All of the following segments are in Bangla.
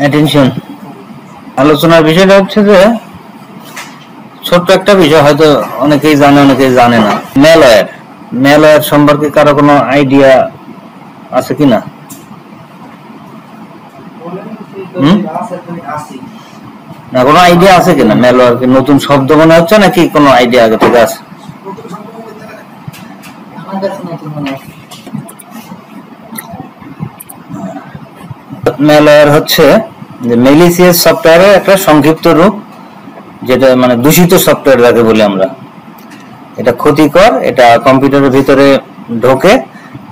অ্যাটেনশন, আলোচনার বিষয়টা হচ্ছে যে ছোট্ট একটা বিষয়, হয়তো অনেকেই জানে অনেকেই জানে না। ম্যালওয়্যার সম্পর্কে কারো কোনো আইডিয়া আছে কিনা? না, কোনো আইডিয়া আছে কিনা? ম্যালওয়্যার কি নতুন শব্দ মনে হচ্ছে নাকি কোনো আইডিয়া আগে থেকে আছে? ম্যালওয়্যার হচ্ছে যে ম্যালিসিয়াস সফটওয়্যারের একটা সংক্ষিপ্ত রূপ, যেটা মানে দূষিত সফটওয়্যার যাকে বলি আমরা। এটা ক্ষতিকর, এটা কম্পিউটারের ভিতরে ঢোকে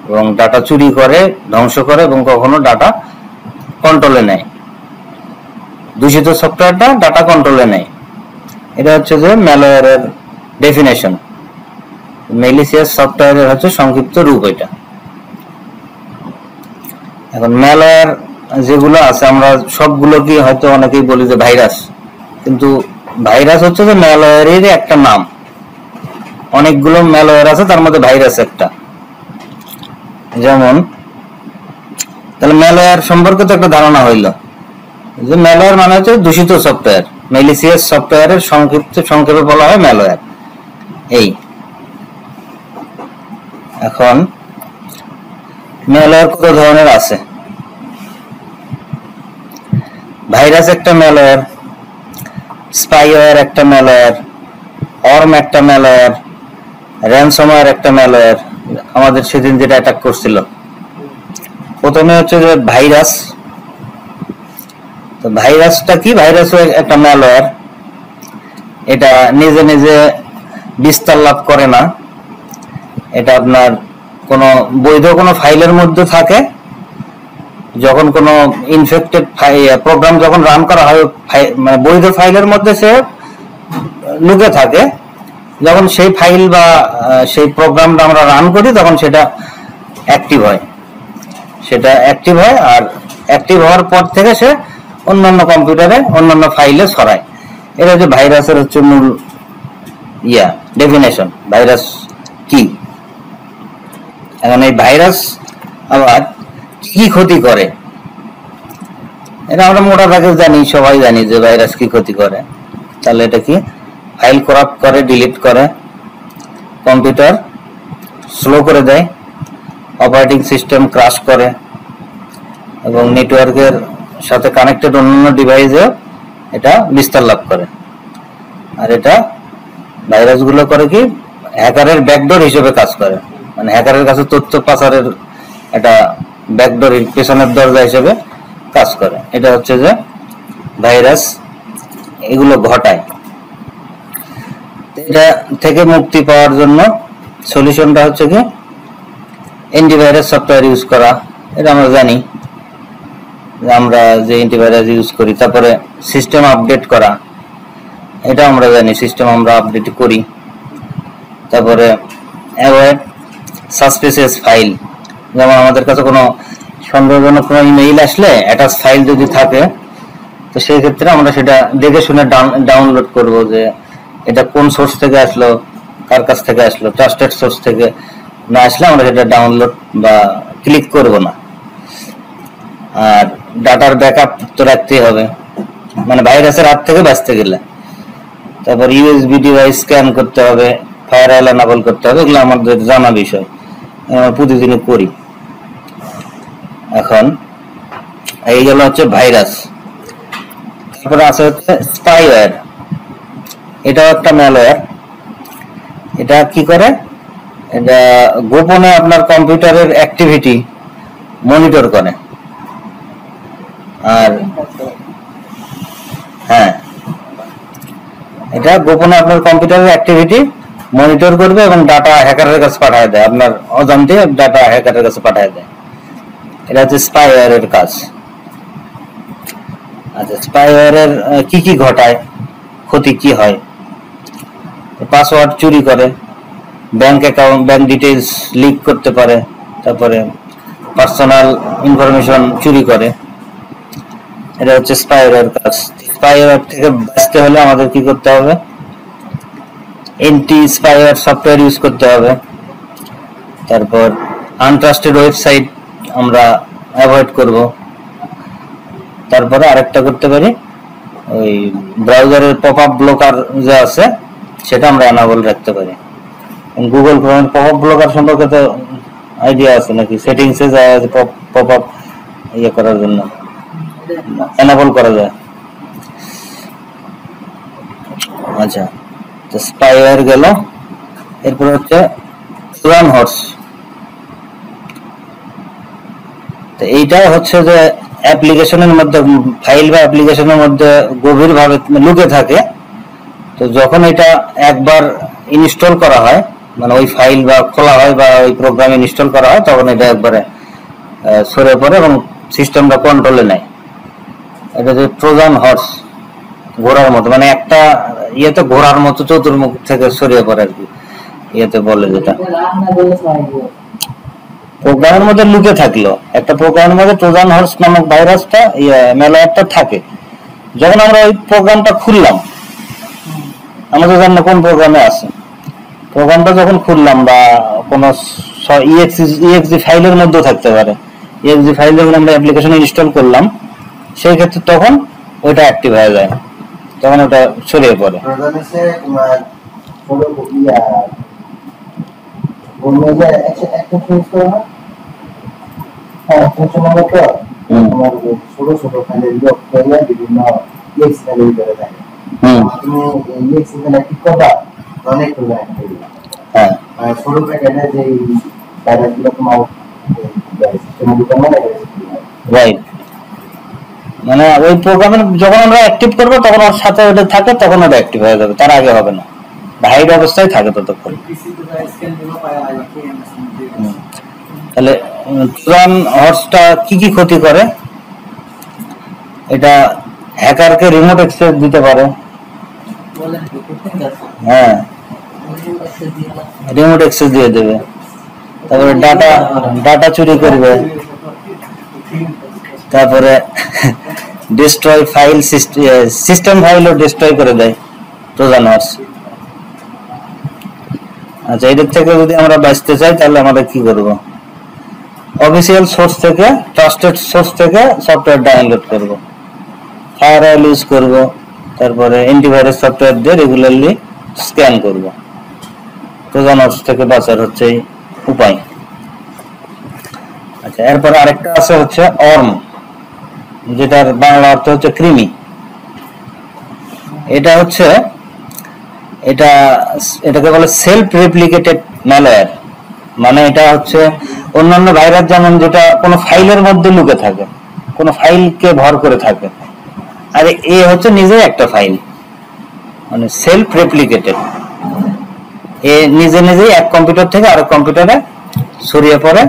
এবং ডাটা চুরি করে, ধ্বংস করে এবং কখনো ডাটা কন্ট্রোলে নেয়। দূষিত সফটওয়্যারটা ডাটা কন্ট্রোলে নেয়। এটা হচ্ছে যে ম্যালওয়্যারের ডেফিনেশন। ম্যালিসিয়াস সফটওয়্যারের হচ্ছে সংক্ষিপ্ত রূপ এটা। এখন ম্যালওয়্যার যেগুলো আছে আমরা সবগুলো কি হয়তো অনেকেই বলি যে ভাইরাস, কিন্তু ভাইরাস হচ্ছে যে ম্যালওয়্যারের একটা নাম। অনেকগুলো ম্যালওয়্যার আছে, তার মধ্যে ভাইরাস একটা। যেমন তাহলে ম্যালওয়্যার সম্পর্কে তো একটা ধারণা হইল যে ম্যালওয়্যার মানে হচ্ছে দূষিত সফটওয়্যার। ম্যালিসিয়াস সফটওয়্যারের সংক্ষেপে বলা হয় ম্যালওয়্যার। এই এখন ম্যালওয়্যার কত ধরনের আছে? ভাইরাস একটা ম্যালওয়্যার, স্পাইওয়্যার একটা ম্যালওয়্যার, অর্ম একটা ম্যালওয়্যার, র্যানসমওয়্যার একটা ম্যালওয়্যার। আমাদের সেদিন যেটা অ্যাটাক করছিল, প্রথমে হচ্ছে যে ভাইরাস। তো ভাইরাসটা কি? ভাইরাসও একটা ম্যালওয়্যার। এটা নিজে নিজে বিস্তার লাভ করে না, এটা আপনার কোনো বৈধ কোনো ফাইলের মধ্যে থাকে। যখন কোনো ইনফেক্টেড প্রোগ্রাম যখন রান করা হয়, মানে বৈধ ফাইলের মধ্যে সে লুকে থাকে। যখন সেই ফাইল বা সেই প্রোগ্রামটা আমরা রান করি তখন সেটা অ্যাক্টিভ হয়। আর অ্যাক্টিভ হওয়ার পর থেকে সে অন্যান্য কম্পিউটারে অন্যান্য ফাইলে ছড়ায়। এটা হচ্ছে ভাইরাসের হচ্ছে মূল ডেফিনেশন। ভাইরাস কি? এখন এই ভাইরাস আবার কি ক্ষতি করে এটা আমরা মোটা দাগে জানি, সবাই জানি যে ভাইরাস কি ক্ষতি করে। তাহলে এটা কি? ফাইল করাপ্ট করে, ডিলিট করে, কম্পিউটার স্লো করে দেয়, অপারেটিং সিস্টেম ক্রাশ করে এবং নেটওয়ার্কের সাথে কানেক্টেড অন্যান্য ডিভাইসে এটা বিস্তার লাভ করে। আর এটা ভাইরাসগুলো করে কি? হ্যাকারের ব্যাকডোর হিসেবে কাজ করে। মানে হ্যাকারের কাছে তথ্য পাচারের একটা ব্যাকডোর, পেছনের দরজা হিসেবে কাজ করে। এটা হচ্ছে যে ভাইরাস এগুলো ঘটায়। এটা থেকে মুক্তি পাওয়ার জন্য সলিউশনটা হচ্ছে কি? অ্যান্টিভাইরাস সফটওয়্যার ইউজ করা। এটা আমরা জানি, আমরা যে অ্যান্টিভাইরাস ইউজ করি। তারপরে সিস্টেম আপডেট করা, এটা আমরা জানি, সিস্টেম আমরা আপডেট করি। তারপরে অ্যাভয়েড সাসপিসিয়াস ফাইল, যেমন আমাদের কাছে কোনো সন্দেহজনক কোনো ইমেইল আসলে অ্যাটাচ ফাইল যদি থাকে, তো সেই ক্ষেত্রে আমরা সেটা দেখে শুনে ডাউনলোড করব যে এটা কোন সোর্স থেকে আসলো, কার কাছ থেকে আসলো। ট্রাস্টেড সোর্স থেকে না আসলে আমরা সেটা ডাউনলোড বা ক্লিক করব না। আর ডাটার ব্যাকআপ তো রাখতেই হবে, মানে ভাইরাসের হাত থেকে বাঁচতে গেলে। তারপর ইউএসবি ডিভাইস স্ক্যান করতে হবে, ফায়ারওয়াল এনাবল করতে হবে। এগুলো আমাদের জানা বিষয়, আমরা প্রতিদিনই করি। এখন এইগুলো হচ্ছে ভাইরাস। তারপরে আছে হচ্ছে স্পাইওয়্যার। এটাও একটা ম্যালওয়্যার। এটা কি করে? এটা গোপনে আপনার কম্পিউটারের অ্যাক্টিভিটি মনিটর করে। আর হ্যাঁ, এটা গোপনে আপনার কম্পিউটারের অ্যাক্টিভিটি মনিটর করবে এবং ডাটা হ্যাকারের কাছে পাঠিয়ে দেয়। আপনার অজান্তে ডাটা হ্যাকারের কাছে পাঠিয়ে দেয়। এটা হচ্ছে স্পাইওয়্যারের কাজ। আচ্ছা, স্পাইওয়্যারের কি কি ঘটায়, ক্ষতি কি হয়? পাসওয়ার্ড চুরি করে, bank account, bank details leak করতে পারে, তারপরে পার্সোনাল ইনফরমেশন চুরি করে। এটা হচ্ছে স্পাইওয়্যার কাজ। স্পাইওয়্যার থেকে বাঁচতে হলে আমাদের কি করতে হবে? এন্টি স্পাইওয়্যার সফটওয়্যার ইউজ করতে হবে। তারপর আনট্রাস্টেড ওয়েবসাইট আমরা অ্যাভয়েড করব। তারপরে আরেকটা করতে পারি, ওই ব্রাউজারের পপআপ ব্লকার যা আছে সেটা আমরা এনাবল রাখতে পারি। গুগল ক্রোমের পপআপ ব্লকার সম্পর্কে তো আইডিয়া আছে নাকি? সেটিংসে যায় পপআপ ইয়ে করার জন্য এনাবল করা যায়। আচ্ছা, তো স্পাইওয়্যার গেল। এরপর হচ্ছে ট্রোজান হর্স। তো এইটা হচ্ছে যে অ্যাপ্লিকেশনের মধ্যে, ফাইল বা অ্যাপ্লিকেশনের মধ্যে গভীরভাবে লুকে থাকে। তো যখন এটা একবার ইনস্টল করা হয়, মানে ওই ফাইল বা খোলা হয় বা ওই প্রোগ্রাম ইনস্টল করা হয়, তখন এটা একবারে সরে পড়ে এবং সিস্টেমটা কন্ট্রোলে নেয়। এটা যে ট্রোজান হর্স, ঘোড়ার মতো, মানে একটা ইয়েতে ঘোড়ার মতো চতুর্মুখ থেকে সরিয়ে পড়ে আর কি, ইয়েতে বলে যেটা প্রোগ্রামের মধ্যে লুকে থাকলো। একটা প্রোগ্রামের মধ্যে ট্রোজান হর্স নামক ভাইরাসটা, ম্যালওয়্যারটা থাকে। যখন আমরা ওই প্রোগ্রামটা খুললাম, আমরা তো জানি না কোন প্রোগ্রামে আছে, প্রোগ্রামটা যখন খুললাম বা কোনো ইএক্সি ফাইলের মধ্যেও থাকতে পারে, ইএক্সি ফাইল যখন আমরা অ্যাপ্লিকেশন ইনস্টল করলাম, সেই ক্ষেত্রে তখন ওইটা অ্যাক্টিভ হয়ে যায়, তখন ওটা ছড়িয়ে পড়ে। মানে ওই প্রোগ্রামে যখন আমরা অ্যাক্টিভ করবো তখন ওর সাথে ওটা থাকে, তখন ওটা অ্যাক্টিভ হয়ে যাবে, তার আগে হবে না, হাইড অবস্থায় থাকে ততক্ষণ। তাহলে ট্রোজান হর্সটা কি কি ক্ষতি করে? এটা হ্যাকারকে রিমোট অ্যাক্সেস দিতে পারে। হ্যাঁ, রিমোট অ্যাক্সেস দিয়ে দেবে। তারপরে ডাটা চুরি করবে। তারপরে ডিস্ট্রয় ফাইল, সিস্টেম ফাইলও ডিস্ট্রয় করে দেয় ট্রোজান হর্স। আচ্ছা, এটার থেকে যদি আমরা বাঁচতে চাই তাহলে আমরা কি করব? অফিসিয়াল সোর্স থেকে, ট্রাস্টেড সোর্স থেকে সফটওয়্যার ডাউনলোড করব, ফায়ারওয়াল ইউজ করব, তারপরে অ্যান্টিভাইরাস সফটওয়্যার দিয়ে রেগুলারলি স্ক্যান করব। ট্রোজান হর্স থেকে বাঁচার হচ্ছে উপায়। আচ্ছা, এরপর আরেকটা আছে হচ্ছে অর্ম, যেটার বাংলা অর্থ হচ্ছে কৃমি। এটা হচ্ছে এটাকে বলে সেলফ রেপ্লিকেটেড ম্যালওয়্যার। মানে এটা হচ্ছে অন্যান্য ভাইরাস যেমন যেটা কোনো ফাইলের মধ্যে লুকে থাকে, কোনো ফাইলকে ভর করে থাকে, আর এ হচ্ছে নিজেই একটা ফাইল, মানে সেলফ রেপ্লিকেটেড। এ নিজেই এক কম্পিউটার থেকে আরেক কম্পিউটারে ছড়িয়ে পড়ে,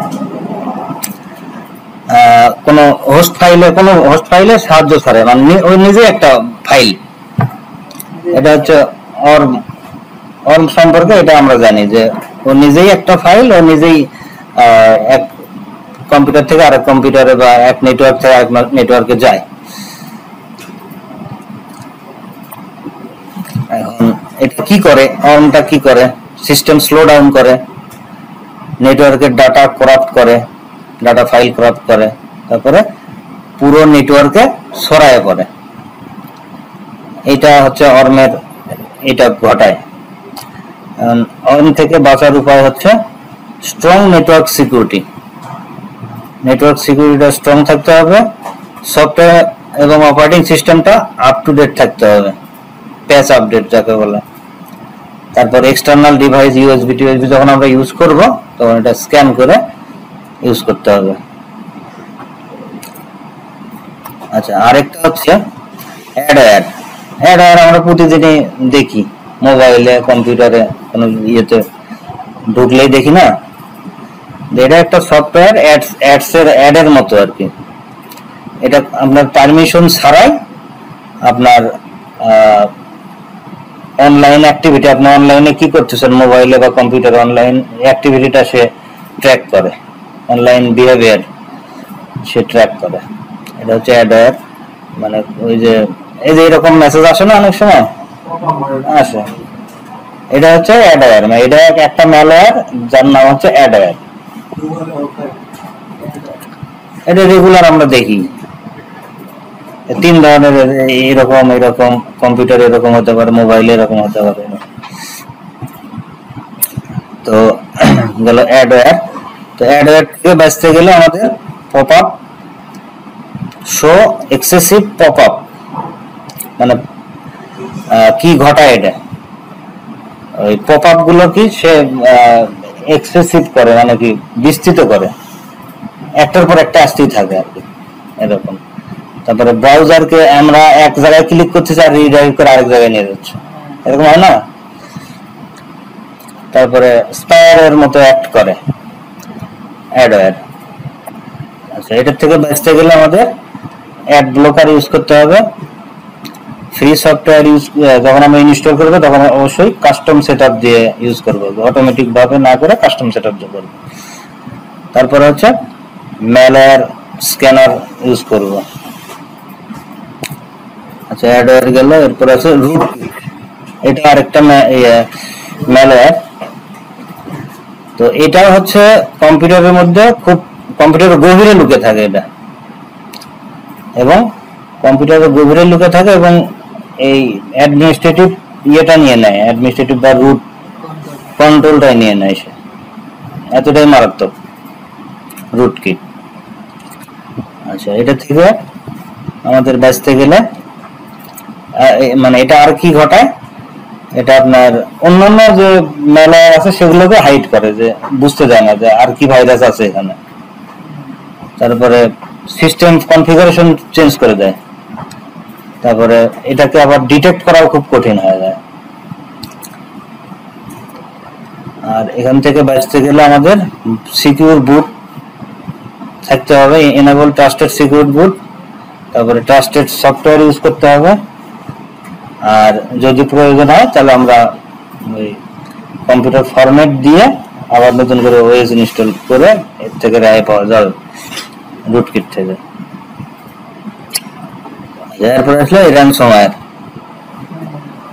কোনো হোস্ট ফাইলে সাহায্য ছাড়ে, মানে ওই নিজেই একটা ফাইল। এটা হচ্ছে অর্ম সম্পর্কে এটা আমরা জানি যে ও নিজেই একটা ফাইল, ও নিজেই এক কম্পিউটার থেকে আরেক কম্পিউটারে বা এক নেটওয়ার্ক থেকে আরেক নেটওয়ার্কে যায়। এখন এটা কি করে? অর্মটা কি করে? সিস্টেম স্লো ডাউন করে, নেটওয়ার্কের ডাটা করাপ্ট করে, ডাটা ফাইল করাপ্ট করে, তারপরে পুরো নেটওয়ার্কে ছড়ায় পড়ে। এটা হচ্ছে অর্মের, এটা ঘটায়। অর্ম থেকে বাঁচার উপায় হচ্ছে স্ট্রং নেটওয়ার্ক সিকিউরিটি। নেটওয়ার্ক সিকিউরিটিটা স্ট্রং থাকতে হবে, সফটওয়্যার এবং অপারেটিং সিস্টেমটা আপ টু ডেট থাকতে হবে, প্যাচ আপডেট যাকে বলে। তারপর এক্সটার্নাল ডিভাইস, ইউএসবি টিউএসবি যখন আমরা ইউজ করব তখন এটা স্ক্যান করে ইউজ করতে হবে। আচ্ছা, আরেকটা হচ্ছে অ্যাডওয়্যার। আমরা প্রতিদিনই দেখি, মোবাইলে, কম্পিউটারে, কোনো ইয়েতে ঢুকলেই দেখি না, এটা একটা সফটওয়্যার অ্যাডের মতো আর কি। এটা আপনার পারমিশন ছাড়াই আপনার অনলাইন অ্যাক্টিভিটি, আপনি অনলাইনে কি করতেছেন মোবাইলে বা কম্পিউটারে, অনলাইন অ্যাক্টিভিটিটা সে ট্র্যাক করে, অনলাইন বিহেভিয়ার সে ট্র্যাক করে। এটা হচ্ছে অ্যাডওয়্যার। মানে ওই যে এই যে এরকম মেসেজ আসে না অনেক সময় আসে, এটা হচ্ছে অ্যাডওয়্যার। মানে এটা একটা ম্যালওয়্যার যার নাম হচ্ছে অ্যাডওয়্যার। এটা রেগুলার আমরা দেখি, তিন ধরনের, এরকম এরকম কম্পিউটার এরকম হতে পারে, মোবাইল এরকম হতে পারে। তো গেল অ্যাডওয়্যার। তো অ্যাডওয়্যার থেকে বাঁচতে গেলে আমাদের pop up, show excessive pop up, মানে কি ঘটায় এটা, ওই পপ আপ গুলো কি সে এক্সেসিভ করে, মানে কি বিস্তৃত করে, একটার পর একটা আসতেই থাকে আর কি এরকম। তারপরে ব্রাউজারকে আমরা এক জায়গায় ক্লিক করতেছি আর রিডাইরেক্ট করে আরেক জায়গায় নিয়ে যাচ্ছে, এরকম হয় না। তারপরে স্পায়ারের মতো অ্যাক্ট করে অ্যাডওয়্যার। আচ্ছা, এটার থেকে বাঁচতে গেলে আমাদের অ্যাড ব্লকার ইউজ করতে হবে। ফ্রি সফটওয়্যার ইউজ যখন আমরা ইনস্টল করবো তখন অবশ্যই কাস্টম সেটআপ দিয়ে ইউজ করবো, অটোমেটিক ভাবে না করে কাস্টম সেটআপ দিয়ে করবো। তারপরে হচ্ছে ম্যালওয়্যার স্ক্যানার ইউজ করব। আচ্ছা, অ্যাডওয়্যার গেল, এরপর আছে রুট। এটা আরেকটা ম্যালওয়্যার। তো এটা হচ্ছে কম্পিউটারের মধ্যে খুব, কম্পিউটারের গভীরে লুকে থাকে এটা, এবং কম্পিউটারের গভীরে লুকে থাকে এবং এই অ্যাডমিনিস্ট্রেটিভ ইয়েটা নিয়ে নেয়, অ্যাডমিনিস্ট্রেটিভ বা রুট কন্ট্রোলটাই নিয়ে নেয় সে, এতটাই মারাত্মক রুট কি। আচ্ছা, এটা থেকে আমাদের বাঁচতে গেলে মানে এটা আর কি ঘটায়, এটা আপনার অন্যান্য যে ম্যালওয়্যার আছে সেগুলোকে হাইড করে, যে বুঝতে যায় না যে আর কি ভাইরাস আছে এখানে। তারপরে সিস্টেম কনফিগারেশন চেঞ্জ করে দেয়। তারপরে এটাকে আবার ডিটেক্ট করাও খুব কঠিন হয়ে যায়। আর এখান থেকে বাঁচতে গেলে আমাদের সিকিউর বুট থাকতে হবে, এনেবল ট্রাস্টেড সিকিউর বুট। তারপরে ট্রাস্টেড সফটওয়্যার ইউজ করতে হবে। আর যদি প্রয়োজন হয় তাহলে আমরা ওই কম্পিউটার ফরম্যাট দিয়ে আবার নতুন করে ওএস ইনস্টল করে এর থেকে রেহাই পাওয়া যাবে রুটকিট থেকে। এরপরে আসলে র্যানসমওয়্যার।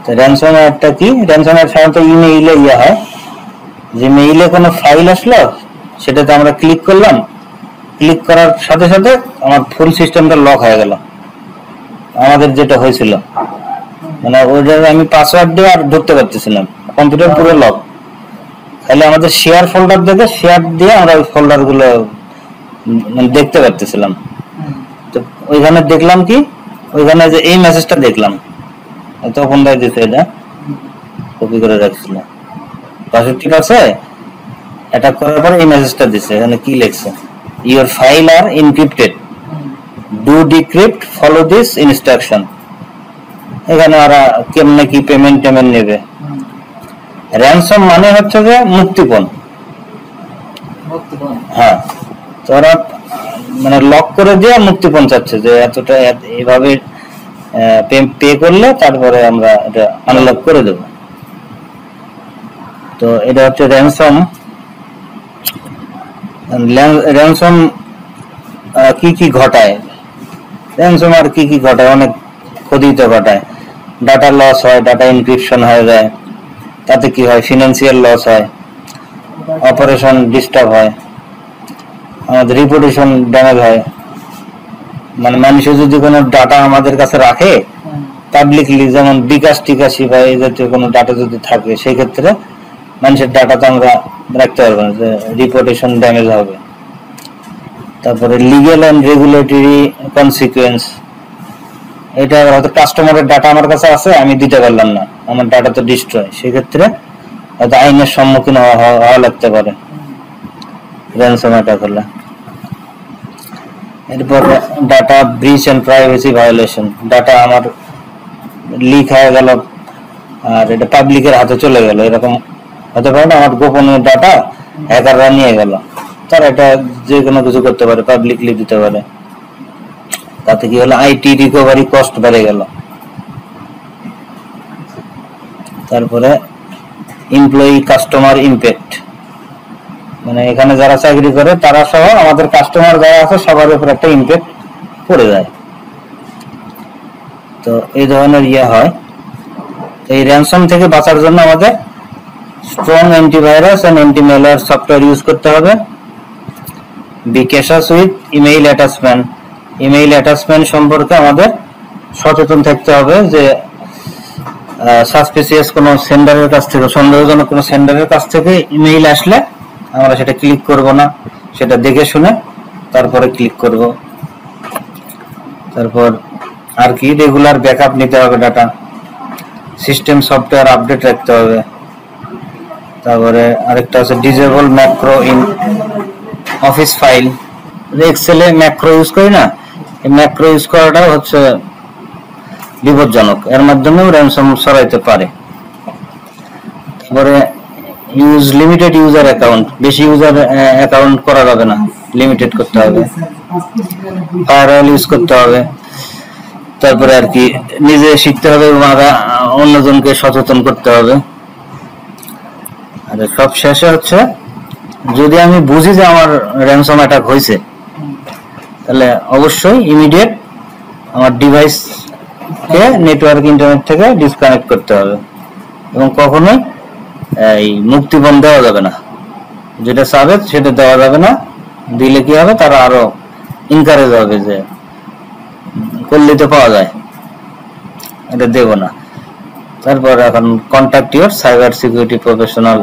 তো র্যানসমওয়্যারটা কি? র্যানসমওয়্যার সাধারণত ইমেইলে হয়, যে মেইলে কোনো ফাইল আসলো সেটাতে আমরা ক্লিক করলাম, ক্লিক করার সাথে সাথে আমার ফুল সিস্টেমটা লক হয়ে গেল। আমাদের যেটা হয়েছিল, মানে ওইটার আমি পাসওয়ার্ড দিয়ে আর ঢুকতে পারতেছিলাম, কম্পিউটার পুরো লক। তাহলে আমাদের শেয়ার ফোল্ডার থেকে শেয়ার দিয়ে আমরা ওই ফোল্ডার গুলো দেখতে পারতেছিলাম। তো ওইখানে দেখলাম কি, ওইখানে যে এই মেসেজটা দেখলাম, তখন দিতে এটা কপি করে রাখছিল, পাশে ঠিক আছে। অ্যাটাক করার পর এই মেসেজটা দিছে, এখানে কি লিখছে, your file are encrypted, do decrypt, follow this instruction. এখানে ওরা কেমনে কি পেমেন্ট নেবে। র্যানসম মানে হচ্ছে যে মুক্তিপণ। হ্যাঁ, তো ওরা মানে লক করে দিয়ে মুক্তিপণ চাচ্ছে, যে এতটা এইভাবে পে করলে তারপরে আমরা এটা আনলক করে দেব। তো এটা হচ্ছে র্যানসম। র্যানসম কি কি ঘটায়, র্যানসম আর কি কি ঘটায়, অনেক ক্ষতি তো ঘটায়। ডাটা লস হয়, ডাটা এনক্রিপশন হয়ে যায়, তাতে কি হয়, ফিনান্সিয়াল লস হয়, অপারেশন ডিস্টার্ব হয়, আমাদের রিপুটেশন ড্যামেজ হয়। মানে মানুষের যদি কোনো ডাটা আমাদের কাছে রাখে পাবলিকলি, যেমন বিকাশ টিকাশি বা এই জাতীয় কোনো ডাটা যদি থাকে, সেই ক্ষেত্রে মানুষের ডাটা তো আমরা রাখতে পারবো না, যে রিপুটেশন ড্যামেজ হবে। তারপরে লিগ্যাল এন্ড রেগুলেটরি কনসিকুয়েন্স, এটা হয়তো কাস্টমারের ডাটা আমার কাছে আছে, আমি দিতে পারলাম না, আমার ডাটা তো ডিস্ট্রয়, সেক্ষেত্রে হয়তো আইনের সম্মুখীন হওয়া লাগতে পারে র্যানসম অ্যাটাক হলে। এরপর data breach and privacy violation, data আমার লিক হয়ে গেল আর এটা পাবলিকের হাতে চলে গেল, এরকম হতে পারে না, আমার গোপনীয় ডাটা হ্যাকাররা নিয়ে গেল, তারা এটা যে কোনো কিছু করতে পারে, পাবলিকলি দিতে পারে। তাতে কি হলো, আইটি রিকভারি কস্ট বেড়ে গেল। তারপরে এমপ্লয়ি কাস্টমার ইমপ্যাক্ট, মানে এখানে যারা চাকরি করে তারা সহ আমাদের কাস্টমার যারা আছে সবার উপর একটা ইমপ্যাক্ট পড়ে যায়। তো এই ধরনের হয়। এই র্যানসম থেকে বাঁচার জন্য আমাদের strong antivirus and anti malware software use করতে হবে। Be cautious with email attachment, email attachment সম্পর্কে আমাদের সচেতন থাকতে হবে যে সাসপিসিয়াস কোনো সেন্ডারের কাছ থেকে, সন্দেহজনক কোনো সেন্ডারের কাছ থেকে ইমেইল আসলে আমরা সেটা ক্লিক করব না, সেটা দেখে শুনে তারপরে ক্লিক করব। তারপর আর কি, রেগুলার ব্যাকআপ নিতে হবে ডাটা, সিস্টেম সফটওয়্যার আপডেট রাখতে হবে। তারপরে আরেকটা আছে disable macro in office file. এক্সেলে ম্যাক্রো ইউজ করি না, এই ম্যাক্রো ইউজ করাটাও হচ্ছে বিপজ্জনক, এর মাধ্যমেও র্যানসম সরাইতে পারে। তারপরে ইউজ লিমিটেড ইউজার অ্যাকাউন্ট, বেশি ইউজার অ্যাকাউন্ট করা যাবে না, লিমিটেড করতে হবে। ফায়ারওয়াল ইউজ করতে হবে। তারপরে আর কি নিজে শিখতে হবে এবং অন্যজনকে সচেতন করতে হবে। আর সব শেষে হচ্ছে, যদি আমি বুঝি যে আমার র্যানসম অ্যাটাক হয়েছে, তাহলে অবশ্যই ইমিডিয়েট আমার ডিভাইসকে নেটওয়ার্ক ইন্টারনেট থেকে ডিসকানেক্ট করতে হবে এবং কখনোই এই মুক্তিপণ দেওয়া যাবে না। যেটা চাবে সেটা দেওয়া যাবে না, দিলে কি হবে, তারা আরো ইনকারেজ হবে যে করলে তো পাওয়া যায়, এটা দেব না। তারপর এখন contact your cyber security professional,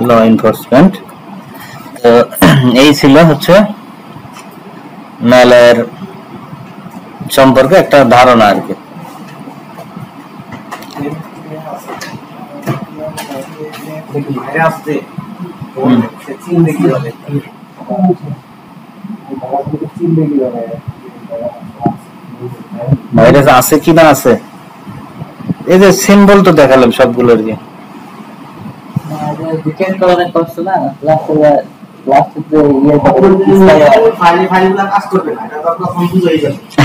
law enforcement. তো এই ছিল হচ্ছে ম্যালওয়্যার সম্পর্কে একটা ধারণা আর কি। ভাইরাস আছে কি না আছে, এই যে সিম্বল তো দেখালাম সবগুলোর কি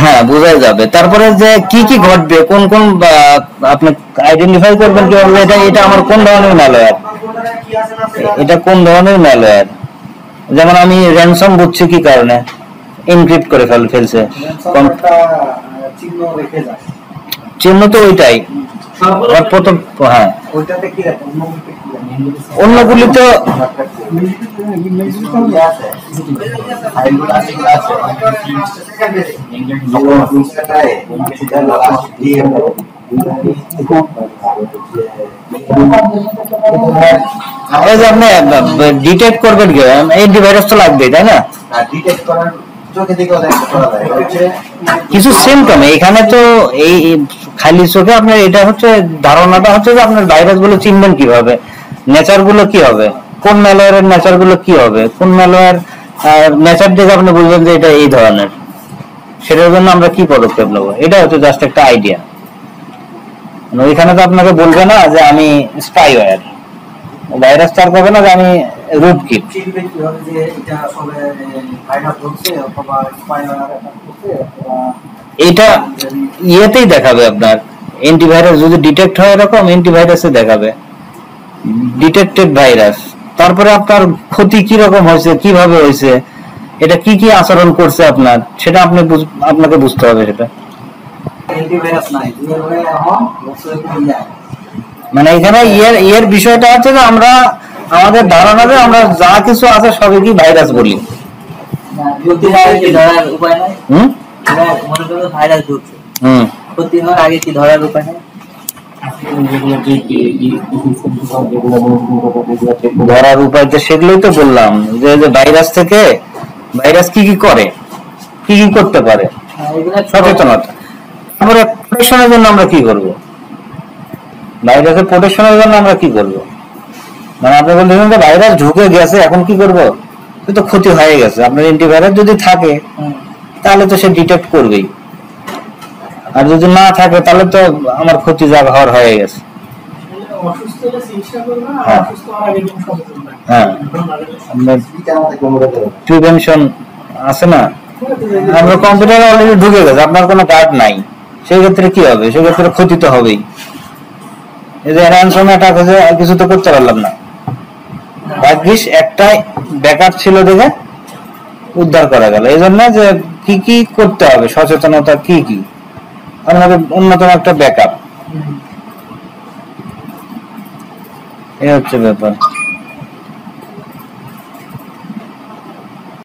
হ্যাঁ বোঝাই যাবে। তারপরে যে কি কি ঘটবে, কোন কোন আপনি আইডেন্টিফাই করবেন কি এটা আমার কোন ধরনের ম্যালওয়্যার, এটা কোন ধরনের ম্যালওয়্যার। যেমন আমি র্যানসম বুঝছি কি কারণে, এনক্রিপ্ট করে ফেলছে, চিহ্ন তো ওইটাই প্রথম। হ্যাঁ অন্যগুলি তো আপনি ডিটেক্ট করবেন কি, অ্যান্টিভাইরাস তো লাগবে তাই না, কিছু সিমটম এখানে তো এই খালি চোখে আপনার এটা হচ্ছে ধারণাটা হচ্ছে যে আপনার ভাইরাস গুলো চিনবেন কিভাবে, নেচার গুলো কি হবে, কোন ম্যালওয়্যারের নেচার গুলো কি হবে, কোন ম্যালওয়্যার নেচার দেখে আপনি বুঝবেন যে এটা এই ধরনের, সেটার জন্য আমরা কি পদক্ষেপ নেবো, এটা হচ্ছে জাস্ট একটা আইডিয়া। ওইখানে তো আপনাকে বলবে না যে আমি স্পাইওয়্যার, ভাইরাস তার পাবে না যে আমি রুট কিট। এটা ইয়েতেই দেখাবে, আপনার অ্যান্টিভাইরাস যদি ডিটেক্ট হয় এরকম অ্যান্টিভাইরাসে দেখাবে ডিটেক্টেড ভাইরাস। তারপরে আপনার ক্ষতি কি রকম হয়েছে, কিভাবে হয়েছে, এটা কি কি আচরণ করছে আপনার, সেটা আপনাকে বুঝতে হবে। সেটা মানে এখানে এর বিষয়টা হচ্ছে যে আমরা আমাদের ধারণাতে আমরা যা কিছু আছে সবই কি ভাইরাস বলি। ধরার উপায় তো সেগুলোই তো বললাম, যে ভাইরাস থেকে ভাইরাস কি কি করে, কি কি করতে পারে, সচেতনতা। তারপরে প্রোটেকশনের জন্য আমরা কি করব, ভাইরাসের প্রোটেকশনের জন্য আমরা কি করব, মানে আপনি বলছেন যে ভাইরাস ঢুকে গেছে এখন কি করব, তো ক্ষতি হয়ে গেছে, আপনার অ্যান্টিভাইরাস যদি থাকে তাহলে তো সে ডিটেক্ট করবেই, আর যদি না থাকে তাহলে তো আমার ক্ষতি যা হওয়ার হয়ে গেছে। হ্যাঁ প্রিভেনশন আছে না, আপনার কম্পিউটারে অলরেডি ঢুকে গেছে, আপনার কোনো গার্ড নাই, সেই ক্ষেত্রে কি হবে, সেই ক্ষেত্রে ক্ষতি তো হবেই। এই যে র্যানসম অ্যাটাক হয়েছে, কিছু তো করতে পারলাম না, ভাগ্যিস একটা ব্যাকআপ ছিল দেখে উদ্ধার করা গেল। এই জন্য যে কি কি করতে হবে, সচেতনতা কি কি, আমাদের অন্যতম একটা ব্যাকআপ, এই হচ্ছে ব্যাপার।